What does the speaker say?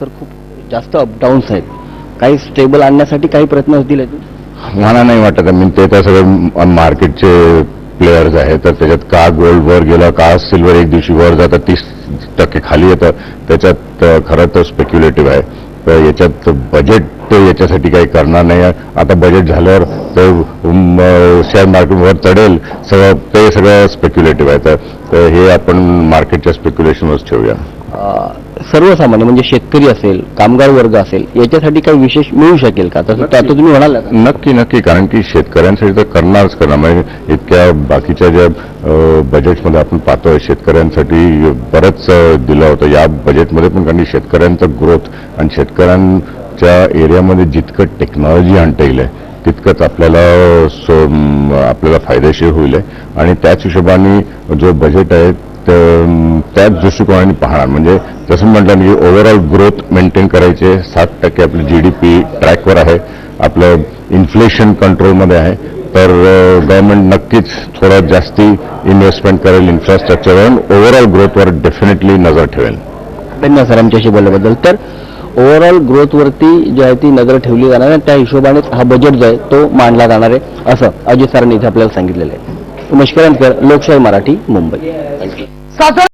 Sir खूप जास्त अपडाऊन्स आहेत, काही स्टेबल आणण्यासाठी काही प्रयत्न होतील? मला नाही वाटत. मी ते तर सगळे मार्केटचे प्लेयर्स आहेत, तर त्याच्यात का गोल्ड वर गेलं, का सिल्वर एक दिवशी वर जातं 30% खाली येतं, त्याच्यात खरं तर स्पेक्युलेटिव्ह आहे. तर याच्यात बजेट याच्यासाठी काही करणार नाही. आता बजेट झाल्यावर तर शेअर मार्केटवर चढेल सगळं, ते सगळं स्पेक्युलेटिव्ह आहे. तर हे आपण मार्केटच्या स्पेक्युलेशनवरच ठेवूया. सर्वसामान्य म्हणजे शेतकरी असेल, कामगार वर्ग असेल, याच्यासाठी काही विशेष मिळू शकेल का? तसं आता तुम्ही म्हणाल नक्की, कारण की शेतकऱ्यांसाठी तर करणारच करणार. म्हणजे इतक्या बाकीच्या ज्या बजेटमध्ये आपण पाहतोय शेतकऱ्यांसाठी बरंच दिलं होतं या बजेटमध्ये पण, कारण की शेतकऱ्यांचं ग्रोथ आणि शेतकऱ्यांच्या एरियामध्ये जितकं टेक्नॉलॉजी आणता येईल तितकंच आपल्याला फायदेशीर होईल. आणि त्याच हिशोबाने जो बजेट आहे त्याच दृष्टिकोनाने पाहणार. म्हणजे जसं म्हटलं की ओव्हरऑल ग्रोथ मेंटेन करायचे, 7% आपली GDP ट्रॅकवर आहे, आपलं इन्फ्लेशन कंट्रोलमध्ये आहे. तर गव्हर्नमेंट नक्कीच थोडं जास्ती इन्व्हेस्टमेंट करेल इन्फ्रास्ट्रक्चरवर, ओव्हरऑल ग्रोथवर डेफिनेटली नजर ठेवेल. धन्यवाद सर आमच्याशी बोलल्याबद्दल. तर ओव्हरऑल ग्रोथवरती जी आहे ती नजर ठेवली जाणार आहे, त्या हिशोबानेच हा बजेट जो आहे तो मांडला जाणार आहे, असं अजित सरांनी इथे आपल्याला सांगितलेलं आहे. उमेश करंजकर, लोकशाही मराठी, मुंबई.